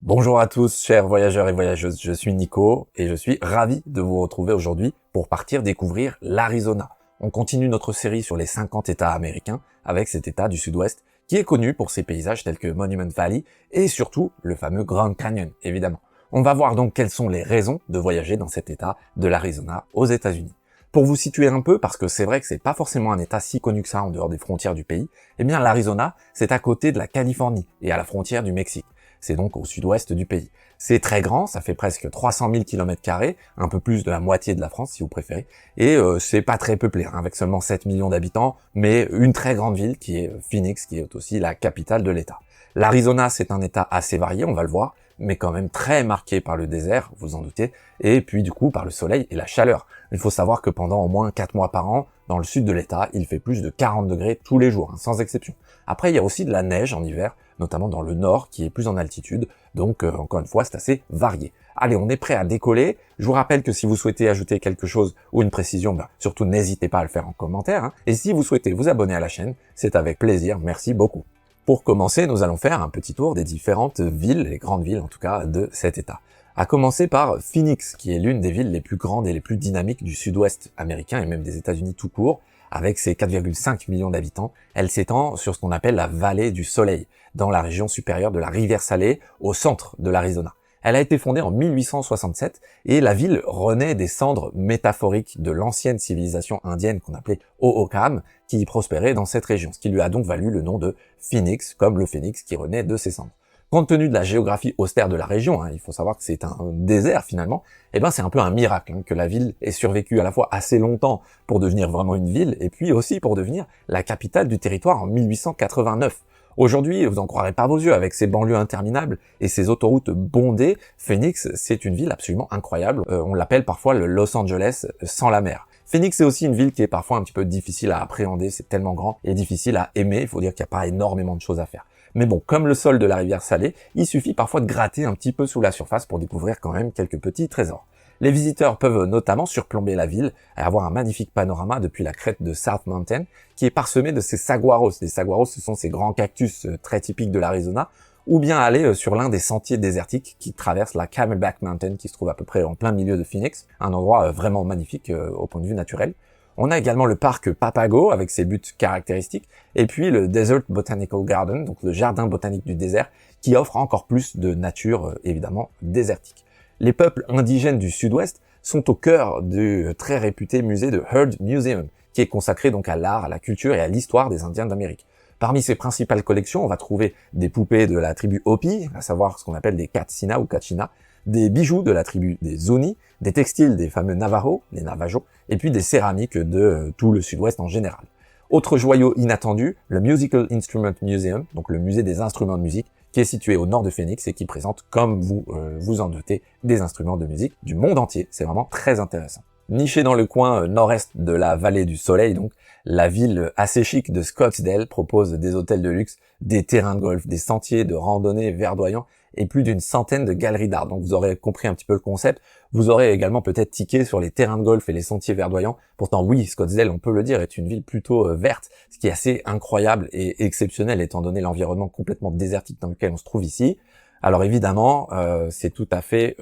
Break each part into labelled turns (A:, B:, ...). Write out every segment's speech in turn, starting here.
A: Bonjour à tous, chers voyageurs et voyageuses, je suis Nico et je suis ravi de vous retrouver aujourd'hui pour partir découvrir l'Arizona. On continue notre série sur les 50 États américains avec cet État du Sud-Ouest qui est connu pour ses paysages tels que Monument Valley et surtout le fameux Grand Canyon, évidemment. On va voir donc quelles sont les raisons de voyager dans cet État de l'Arizona aux États-Unis. Pour vous situer un peu, parce que c'est vrai que c'est pas forcément un État si connu que ça en dehors des frontières du pays, eh bien l'Arizona, c'est à côté de la Californie et à la frontière du Mexique. C'est donc au sud-ouest du pays. C'est très grand, ça fait presque 300 000 km², un peu plus de la moitié de la France si vous préférez, et c'est pas très peuplé, avec seulement 7 millions d'habitants, mais une très grande ville qui est Phoenix, qui est aussi la capitale de l'État. L'Arizona, c'est un État assez varié, on va le voir, mais quand même très marqué par le désert, vous en doutez, et puis du coup par le soleil et la chaleur. Il faut savoir que pendant au moins 4 mois par an, dans le sud de l'État, il fait plus de 40 degrés tous les jours, sans exception. Après, il y a aussi de la neige en hiver, notamment dans le nord, qui est plus en altitude, donc encore une fois, c'est assez varié. Allez, on est prêt à décoller. Je vous rappelle que si vous souhaitez ajouter quelque chose ou une précision, surtout n'hésitez pas à le faire en commentaire, Et si vous souhaitez vous abonner à la chaîne, c'est avec plaisir, merci beaucoup. Pour commencer, nous allons faire un petit tour des différentes villes, les grandes villes en tout cas, de cet État. À commencer par Phoenix, qui est l'une des villes les plus grandes et les plus dynamiques du sud-ouest américain et même des États-Unis tout court. Avec ses 4,5 millions d'habitants, elle s'étend sur ce qu'on appelle la vallée du Soleil, dans la région supérieure de la rivière Salée, au centre de l'Arizona. Elle a été fondée en 1867 et la ville renaît des cendres métaphoriques de l'ancienne civilisation indienne qu'on appelait Hohokam, qui prospérait dans cette région, ce qui lui a donc valu le nom de Phoenix, comme le phénix qui renaît de ses cendres. Compte tenu de la géographie austère de la région, il faut savoir que c'est un désert finalement, c'est un peu un miracle que la ville ait survécu à la fois assez longtemps pour devenir vraiment une ville, et puis aussi pour devenir la capitale du territoire en 1889. Aujourd'hui, vous en croirez pas vos yeux, avec ses banlieues interminables et ses autoroutes bondées, Phoenix, c'est une ville absolument incroyable. On l'appelle parfois le Los Angeles sans la mer. Phoenix, c'est aussi une ville qui est parfois un petit peu difficile à appréhender, c'est tellement grand et difficile à aimer, il faut dire qu'il n'y a pas énormément de choses à faire. Mais bon, comme le sol de la rivière Salée, il suffit parfois de gratter un petit peu sous la surface pour découvrir quand même quelques petits trésors. Les visiteurs peuvent notamment surplomber la ville et avoir un magnifique panorama depuis la crête de South Mountain, qui est parsemée de ces saguaros. Les saguaros, ce sont ces grands cactus très typiques de l'Arizona, ou bien aller sur l'un des sentiers désertiques qui traversent la Camelback Mountain, qui se trouve à peu près en plein milieu de Phoenix, un endroit vraiment magnifique au point de vue naturel. On a également le parc Papago avec ses buttes caractéristiques, et puis le Desert Botanical Garden, donc le jardin botanique du désert, qui offre encore plus de nature évidemment désertique. Les peuples indigènes du sud-ouest sont au cœur du très réputé musée de Heard Museum, qui est consacré donc à l'art, à la culture et à l'histoire des Indiens d'Amérique. Parmi ses principales collections, on va trouver des poupées de la tribu Hopi, à savoir ce qu'on appelle des Katsina ou Kachina, des bijoux de la tribu des Zuni, des textiles des fameux Navajo, les Navajo, et puis des céramiques de tout le sud-ouest en général. Autre joyau inattendu, le Musical Instrument Museum, donc le musée des instruments de musique, qui est situé au nord de Phoenix et qui présente, comme vous vous en doutez, des instruments de musique du monde entier. C'est vraiment très intéressant. Nichée dans le coin nord-est de la vallée du Soleil, donc, la ville assez chic de Scottsdale propose des hôtels de luxe, des terrains de golf, des sentiers de randonnée verdoyants et plus d'une centaine de galeries d'art. Donc vous aurez compris un petit peu le concept. Vous aurez également peut-être tiqué sur les terrains de golf et les sentiers verdoyants. Pourtant oui, Scottsdale, on peut le dire, est une ville plutôt verte, ce qui est assez incroyable et exceptionnel étant donné l'environnement complètement désertique dans lequel on se trouve ici. Alors évidemment, c'est tout à fait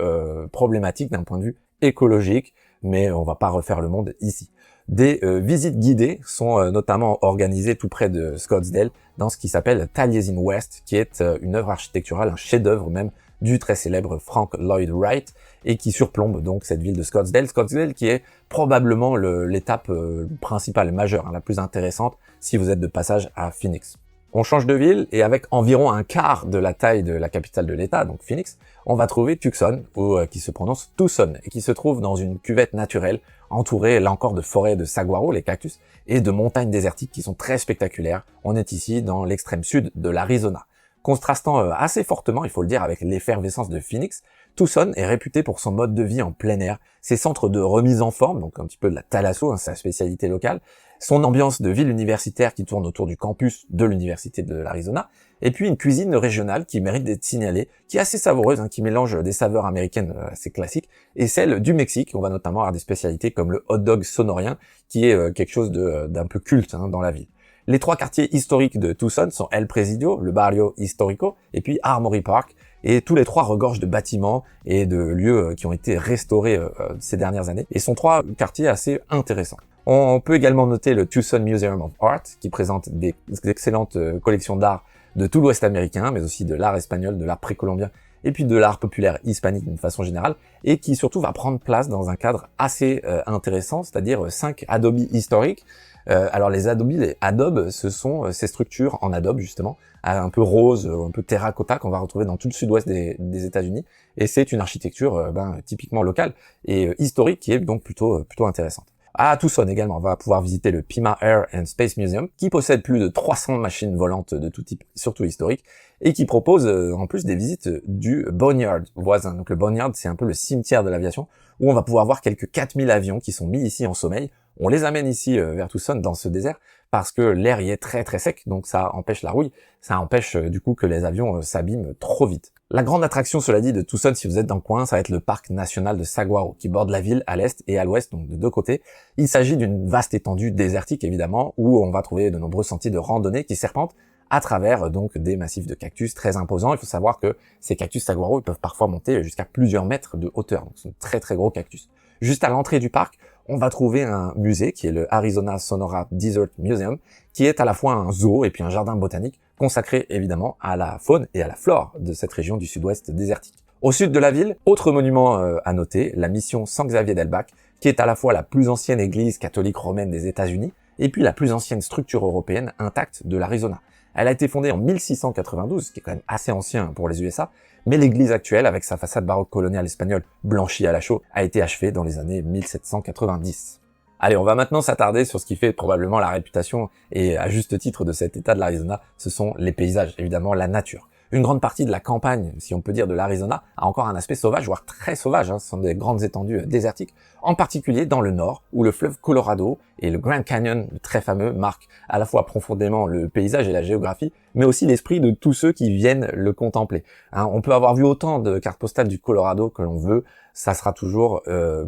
A: problématique d'un point de vue écologique, mais on va pas refaire le monde ici. Des visites guidées sont notamment organisées tout près de Scottsdale dans ce qui s'appelle Taliesin West, qui est une œuvre architecturale, un chef-d'œuvre même du très célèbre Frank Lloyd Wright et qui surplombe donc cette ville de Scottsdale. Scottsdale qui est probablement l'étape principale, majeure, la plus intéressante si vous êtes de passage à Phoenix. On change de ville et avec environ un quart de la taille de la capitale de l'État, donc Phoenix, on va trouver Tucson, ou qui se prononce Tucson, et qui se trouve dans une cuvette naturelle, entourée là encore de forêts de saguaro, les cactus, et de montagnes désertiques qui sont très spectaculaires. On est ici dans l'extrême sud de l'Arizona. Contrastant assez fortement, il faut le dire, avec l'effervescence de Phoenix, Tucson est réputé pour son mode de vie en plein air, ses centres de remise en forme, donc un petit peu de la thalasso, sa spécialité locale, son ambiance de ville universitaire qui tourne autour du campus de l'université de l'Arizona, et puis une cuisine régionale qui mérite d'être signalée, qui est assez savoureuse, qui mélange des saveurs américaines assez classiques, et celle du Mexique. On va notamment avoir des spécialités comme le hot dog sonorien, qui est quelque chose d'un peu culte dans la ville. Les trois quartiers historiques de Tucson sont El Presidio, le Barrio Histórico, et puis Armory Park, et tous les trois regorgent de bâtiments et de lieux qui ont été restaurés ces dernières années, et sont trois quartiers assez intéressants. On peut également noter le Tucson Museum of Art, qui présente des excellentes collections d'art de tout l'Ouest américain, mais aussi de l'art espagnol, de l'art précolombien, et puis de l'art populaire hispanique d'une façon générale, et qui surtout va prendre place dans un cadre assez intéressant, c'est-à-dire 5 adobes historiques. Alors les adobes, ce sont ces structures en adobe justement, un peu rose, un peu terracotta qu'on va retrouver dans tout le sud-ouest des États-Unis, et c'est une architecture typiquement locale et historique qui est donc plutôt intéressante. À Tucson également, on va pouvoir visiter le Pima Air and Space Museum, qui possède plus de 300 machines volantes de tout type, surtout historiques, et qui propose en plus des visites du Boneyard voisin. Donc le Boneyard, c'est un peu le cimetière de l'aviation, où on va pouvoir voir quelques 4000 avions qui sont mis ici en sommeil. On les amène ici vers Tucson, dans ce désert, parce que l'air y est très très sec, donc ça empêche la rouille, ça empêche du coup que les avions s'abîment trop vite. La grande attraction, cela dit, de Tucson, si vous êtes dans le coin, ça va être le parc national de Saguaro, qui borde la ville à l'est et à l'ouest, donc de deux côtés. Il s'agit d'une vaste étendue désertique, évidemment, où on va trouver de nombreux sentiers de randonnée qui serpentent à travers donc des massifs de cactus très imposants. Il faut savoir que ces cactus saguaro, ils peuvent parfois monter jusqu'à plusieurs mètres de hauteur, donc c'est un très très gros cactus. Juste à l'entrée du parc, on va trouver un musée qui est le Arizona Sonora Desert Museum, qui est à la fois un zoo et puis un jardin botanique consacré évidemment à la faune et à la flore de cette région du sud-ouest désertique. Au sud de la ville, autre monument à noter, la mission San Xavier del Bac, qui est à la fois la plus ancienne église catholique romaine des États-Unis et puis la plus ancienne structure européenne intacte de l'Arizona. Elle a été fondée en 1692, ce qui est quand même assez ancien pour les USA, mais l'église actuelle, avec sa façade baroque coloniale espagnole blanchie à la chaux, a été achevée dans les années 1790. Allez, on va maintenant s'attarder sur ce qui fait probablement la réputation, et à juste titre, de cet état de l'Arizona, ce sont les paysages, évidemment la nature. Une grande partie de la campagne, si on peut dire, de l'Arizona a encore un aspect sauvage, voire très sauvage, ce sont des grandes étendues désertiques, en particulier dans le nord, où le fleuve Colorado et le Grand Canyon, très fameux, marquent à la fois profondément le paysage et la géographie, mais aussi l'esprit de tous ceux qui viennent le contempler. On peut avoir vu autant de cartes postales du Colorado que l'on veut, ça sera toujours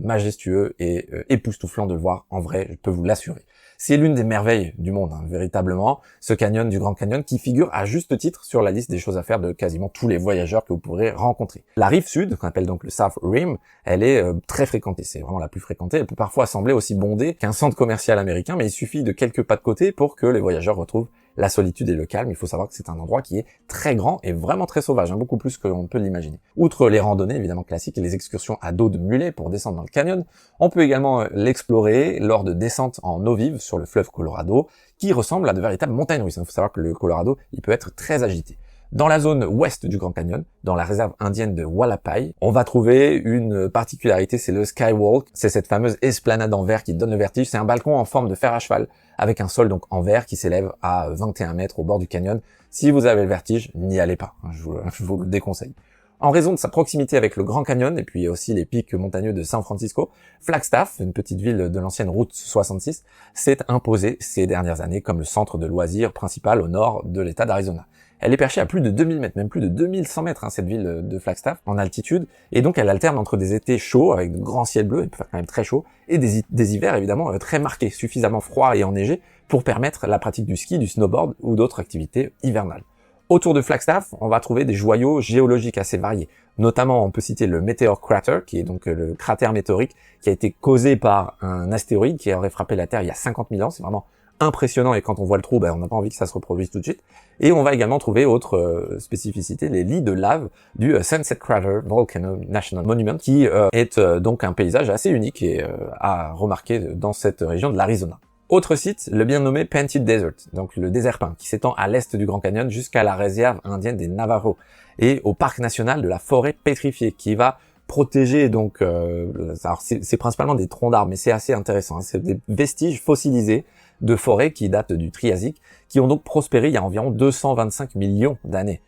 A: majestueux et époustouflant de le voir en vrai, je peux vous l'assurer. C'est l'une des merveilles du monde, véritablement, ce canyon du Grand Canyon qui figure à juste titre sur la liste des choses à faire de quasiment tous les voyageurs que vous pourrez rencontrer. La rive sud, qu'on appelle donc le South Rim, elle est très fréquentée, c'est vraiment la plus fréquentée, elle peut parfois sembler aussi bondée qu'un centre commercial américain, mais il suffit de quelques pas de côté pour que les voyageurs retrouvent la solitude et le calme. Il faut savoir que c'est un endroit qui est très grand et vraiment très sauvage, beaucoup plus que l'on peut l'imaginer. Outre les randonnées évidemment classiques et les excursions à dos de mulet pour descendre dans le canyon, on peut également l'explorer lors de descentes en eau vive sur le fleuve Colorado, qui ressemble à de véritables montagnes russes. Il faut savoir que le Colorado, il peut être très agité. Dans la zone ouest du Grand Canyon, dans la réserve indienne de Hualapai, on va trouver une particularité, c'est le Skywalk. C'est cette fameuse esplanade en verre qui donne le vertige. C'est un balcon en forme de fer à cheval, avec un sol donc en verre qui s'élève à 21 mètres au bord du canyon. Si vous avez le vertige, n'y allez pas, je vous le déconseille. En raison de sa proximité avec le Grand Canyon et puis aussi les pics montagneux de San Francisco, Flagstaff, une petite ville de l'ancienne route 66, s'est imposée ces dernières années comme le centre de loisirs principal au nord de l'état d'Arizona. Elle est perchée à plus de 2000 mètres, même plus de 2100 mètres, cette ville de Flagstaff, en altitude, et donc elle alterne entre des étés chauds, avec de grands ciels bleus, il peut faire quand même très chaud, et des hivers évidemment très marqués, suffisamment froids et enneigés, pour permettre la pratique du ski, du snowboard ou d'autres activités hivernales. Autour de Flagstaff, on va trouver des joyaux géologiques assez variés. Notamment, on peut citer le Meteor Crater, qui est donc le cratère météorique qui a été causé par un astéroïde qui aurait frappé la Terre il y a 50 000 ans. C'est vraiment impressionnant et quand on voit le trou, on n'a pas envie que ça se reproduise tout de suite. Et on va également trouver autre spécificité, les lits de lave du Sunset Crater Volcano National Monument, qui est donc un paysage assez unique et à remarquer dans cette région de l'Arizona. Autre site, le bien nommé Painted Desert, donc le désert peint, qui s'étend à l'est du Grand Canyon jusqu'à la réserve indienne des Navajo et au parc national de la forêt pétrifiée, qui va protéger donc, alors c'est principalement des troncs d'arbres, mais c'est assez intéressant, c'est des vestiges fossilisés de forêts qui datent du Triasique, qui ont donc prospéré il y a environ 225 millions d'années.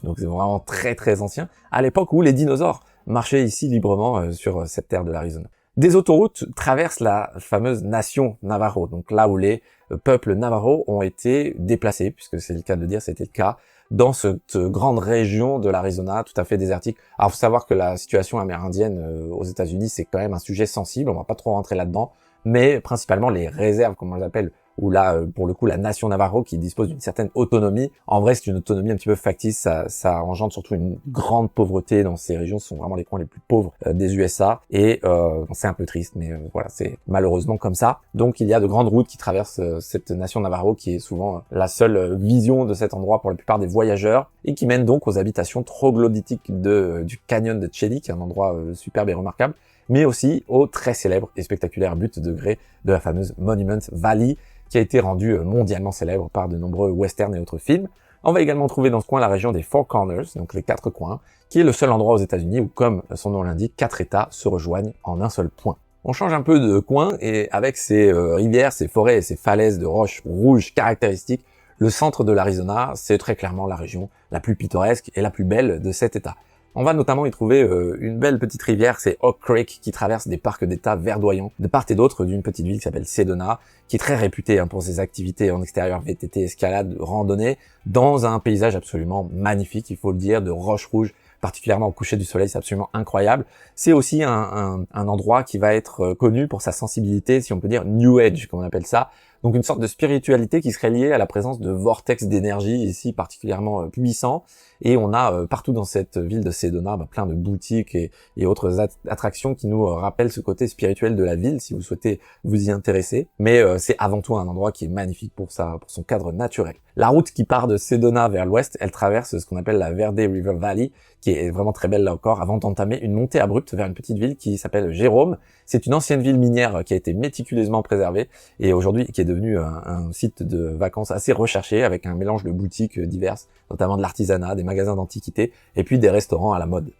A: Donc c'est vraiment très très ancien, à l'époque où les dinosaures marchaient ici librement sur cette terre de l'Arizona. Des autoroutes traversent la fameuse nation Navajo, donc là où les peuples Navajo ont été déplacés, puisque c'est le cas de le dire, c'était le cas, dans cette grande région de l'Arizona, tout à fait désertique. Alors, faut savoir que la situation amérindienne aux États-Unis, c'est quand même un sujet sensible, on va pas trop rentrer là-dedans, mais principalement les réserves, comme on les appelle, où là, pour le coup, la nation Navajo qui dispose d'une certaine autonomie. En vrai, c'est une autonomie un petit peu factice, ça engendre surtout une grande pauvreté dans ces régions, ce sont vraiment les coins les plus pauvres des USA, et c'est un peu triste, mais voilà, c'est malheureusement comme ça. Donc il y a de grandes routes qui traversent cette nation Navajo, qui est souvent la seule vision de cet endroit pour la plupart des voyageurs, et qui mène donc aux habitations troglodytiques du canyon de Chedi, qui est un endroit superbe et remarquable, mais aussi au très célèbre et spectaculaire butte de grès de la fameuse Monument Valley, qui a été rendue mondialement célèbre par de nombreux westerns et autres films. On va également trouver dans ce coin la région des Four Corners, donc les 4 coins, qui est le seul endroit aux États-Unis où, comme son nom l'indique, 4 États se rejoignent en un seul point. On change un peu de coin, et avec ces rivières, ces forêts et ces falaises de roches rouges caractéristiques, le centre de l'Arizona, c'est très clairement la région la plus pittoresque et la plus belle de cet État. On va notamment y trouver une belle petite rivière, c'est Oak Creek, qui traverse des parcs d'État verdoyants de part et d'autre d'une petite ville qui s'appelle Sedona, qui est très réputée pour ses activités en extérieur, VTT, escalade, randonnée, dans un paysage absolument magnifique, il faut le dire, de roches rouges, particulièrement au coucher du soleil, c'est absolument incroyable. C'est aussi un endroit qui va être connu pour sa sensibilité, si on peut dire New Age, comme on appelle ça, donc une sorte de spiritualité qui serait liée à la présence de vortex d'énergie ici particulièrement puissants. Et on a partout dans cette ville de Sedona plein de boutiques et autres attractions qui nous rappellent ce côté spirituel de la ville, si vous souhaitez vous y intéresser. Mais c'est avant tout un endroit qui est magnifique pour son cadre naturel. La route qui part de Sedona vers l'ouest, elle traverse ce qu'on appelle la Verde River Valley, qui est vraiment très belle là encore, avant d'entamer une montée abrupte vers une petite ville qui s'appelle Jérôme. C'est une ancienne ville minière qui a été méticuleusement préservée et aujourd'hui qui est devenue un site de vacances assez recherché, avec un mélange de boutiques diverses, notamment de l'artisanat, des magasins d'antiquités et puis des restaurants à la mode.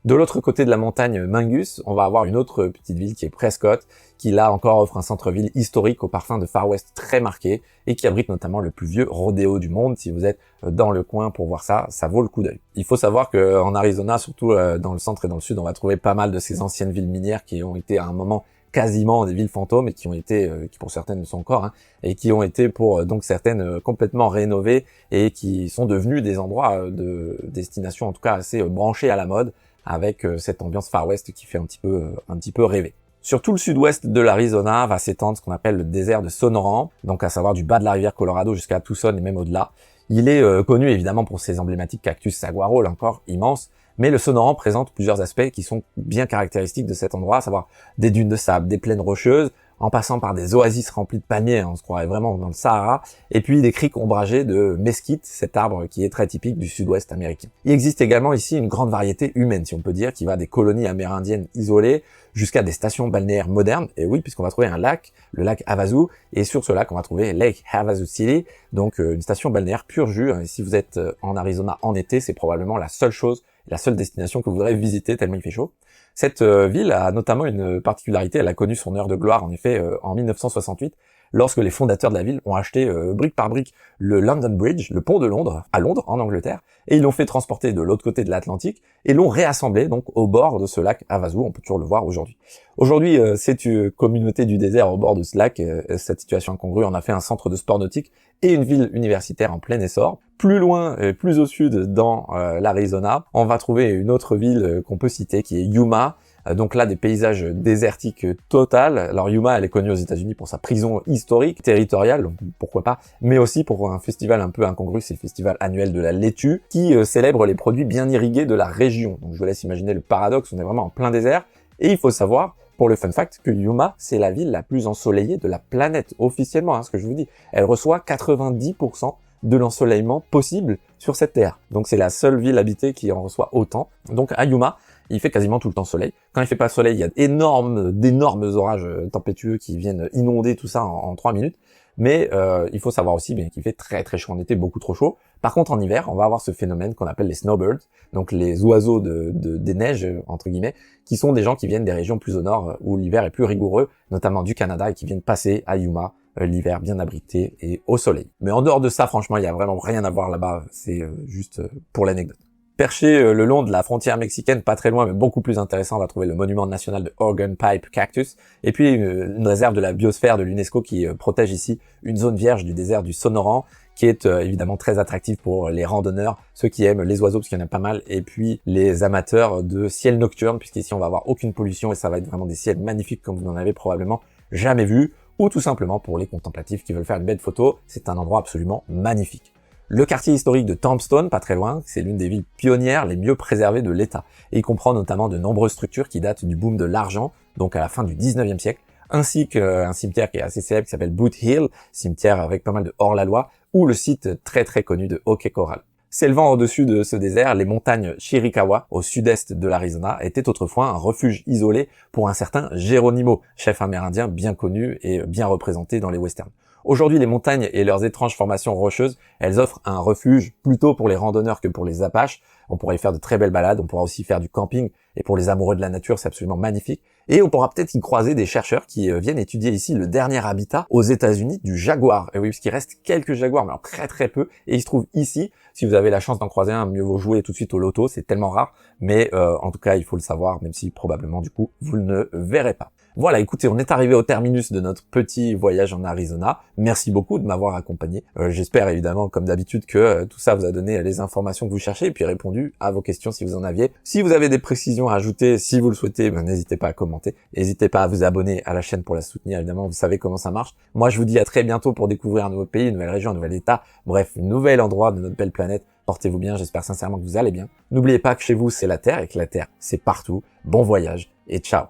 A: De l'autre côté de la montagne Mingus, on va avoir une autre petite ville qui est Prescott, qui là encore offre un centre-ville historique au parfum de Far West très marqué et qui abrite notamment le plus vieux rodéo du monde. Si vous êtes dans le coin pour voir ça, ça vaut le coup d'œil. Il faut savoir qu'en Arizona, surtout dans le centre et dans le sud, on va trouver pas mal de ces anciennes villes minières qui ont été à un moment quasiment des villes fantômes et qui ont été, qui pour certaines le sont encore, et qui ont été pour donc certaines complètement rénovées et qui sont devenues des endroits de destination en tout cas assez branchés à la mode, avec cette ambiance Far West qui fait un petit peu rêver. Sur tout le sud-ouest de l'Arizona va s'étendre ce qu'on appelle le désert de Sonoran, donc à savoir du bas de la rivière Colorado jusqu'à Tucson et même au-delà. Il est connu évidemment pour ses emblématiques cactus saguaro, là encore immenses, mais le Sonoran présente plusieurs aspects qui sont bien caractéristiques de cet endroit, à savoir des dunes de sable, des plaines rocheuses, en passant par des oasis remplies de palmiers, on se croirait vraiment dans le Sahara, et puis des criques ombragées de mesquite, cet arbre qui est très typique du sud-ouest américain. Il existe également ici une grande variété humaine, si on peut dire, qui va des colonies amérindiennes isolées jusqu'à des stations balnéaires modernes, et oui, puisqu'on va trouver un lac, le lac Havasu, et sur ce lac, on va trouver Lake Havasu City, donc une station balnéaire pur jus, et si vous êtes en Arizona en été, c'est probablement la seule destination que vous voudrez visiter tellement il fait chaud. Cette ville a notamment une particularité, elle a connu son heure de gloire en effet en 1968, lorsque les fondateurs de la ville ont acheté brique par brique le London Bridge, le pont de Londres, à Londres, en Angleterre, et ils l'ont fait transporter de l'autre côté de l'Atlantique, et l'ont réassemblé donc au bord de ce lac Havasu, on peut toujours le voir aujourd'hui. Aujourd'hui, c'est une communauté du désert au bord de ce lac, cette situation incongrue en a fait un centre de sport nautique et une ville universitaire en plein essor. Plus loin, plus au sud, dans l'Arizona, on va trouver une autre ville qu'on peut citer, qui est Yuma. Donc là, des paysages désertiques total. Alors Yuma, elle est connue aux États-Unis pour sa prison historique, territoriale, donc pourquoi pas, mais aussi pour un festival un peu incongru, c'est le festival annuel de la laitue, qui célèbre les produits bien irrigués de la région. Donc je vous laisse imaginer le paradoxe, on est vraiment en plein désert, et il faut savoir, pour le fun fact, que Yuma, c'est la ville la plus ensoleillée de la planète, officiellement, ce que je vous dis. Elle reçoit 90% de l'ensoleillement possible sur cette terre. Donc c'est la seule ville habitée qui en reçoit autant. Donc à Yuma, il fait quasiment tout le temps soleil. Quand il fait pas soleil, il y a d'énormes orages tempétueux qui viennent inonder tout ça en 3 minutes. Mais il faut savoir aussi bien qu'il fait très très chaud en été, beaucoup trop chaud. Par contre, en hiver, on va avoir ce phénomène qu'on appelle les snowbirds, donc les oiseaux des neiges, entre guillemets, qui sont des gens qui viennent des régions plus au nord où l'hiver est plus rigoureux, notamment du Canada, et qui viennent passer à Yuma l'hiver bien abrité et au soleil. Mais en dehors de ça, franchement, il y a vraiment rien à voir là-bas, c'est juste pour l'anecdote. Perché le long de la frontière mexicaine, pas très loin, mais beaucoup plus intéressant, on va trouver le monument national de Organ Pipe Cactus, et puis une réserve de la biosphère de l'UNESCO qui protège ici une zone vierge du désert du Sonoran, qui est évidemment très attractive pour les randonneurs, ceux qui aiment les oiseaux, parce qu'il y en a pas mal, et puis les amateurs de ciel nocturne, puisqu'ici on va avoir aucune pollution, et ça va être vraiment des ciels magnifiques comme vous n'en avez probablement jamais vu, ou tout simplement pour les contemplatifs qui veulent faire une belle photo, c'est un endroit absolument magnifique. Le quartier historique de Tombstone, pas très loin, c'est l'une des villes pionnières les mieux préservées de l'État, et il comprend notamment de nombreuses structures qui datent du boom de l'argent, donc à la fin du 19e siècle, ainsi qu'un cimetière qui est assez célèbre qui s'appelle Boot Hill, cimetière avec pas mal de hors-la-loi, ou le site très très connu de Hockey Coral. S'élevant au-dessus de ce désert, les montagnes Chiricahua, au sud-est de l'Arizona, étaient autrefois un refuge isolé pour un certain Geronimo, chef amérindien bien connu et bien représenté dans les westerns. Aujourd'hui, les montagnes et leurs étranges formations rocheuses, elles offrent un refuge plutôt pour les randonneurs que pour les Apaches. On pourra y faire de très belles balades, on pourra aussi faire du camping, et pour les amoureux de la nature, c'est absolument magnifique. Et on pourra peut-être y croiser des chercheurs qui viennent étudier ici le dernier habitat aux États-Unis du jaguar. Et oui, parce qu'il reste quelques jaguars, mais alors très très peu, et ils se trouvent ici. Si vous avez la chance d'en croiser un, mieux vaut jouer tout de suite au loto, c'est tellement rare, mais en tout cas, il faut le savoir, même si probablement, du coup, vous ne le verrez pas. Voilà, écoutez, on est arrivé au terminus de notre petit voyage en Arizona. Merci beaucoup de m'avoir accompagné. J'espère évidemment, comme d'habitude, que tout ça vous a donné les informations que vous cherchez et puis répondu à vos questions si vous en aviez. Si vous avez des précisions à ajouter, si vous le souhaitez, n'hésitez pas à commenter. N'hésitez pas à vous abonner à la chaîne pour la soutenir, évidemment, vous savez comment ça marche. Moi, je vous dis à très bientôt pour découvrir un nouveau pays, une nouvelle région, un nouvel état, bref, un nouvel endroit de notre belle planète. Portez-vous bien, j'espère sincèrement que vous allez bien. N'oubliez pas que chez vous, c'est la Terre et que la Terre, c'est partout. Bon voyage et ciao.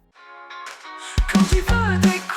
B: Quand tu veux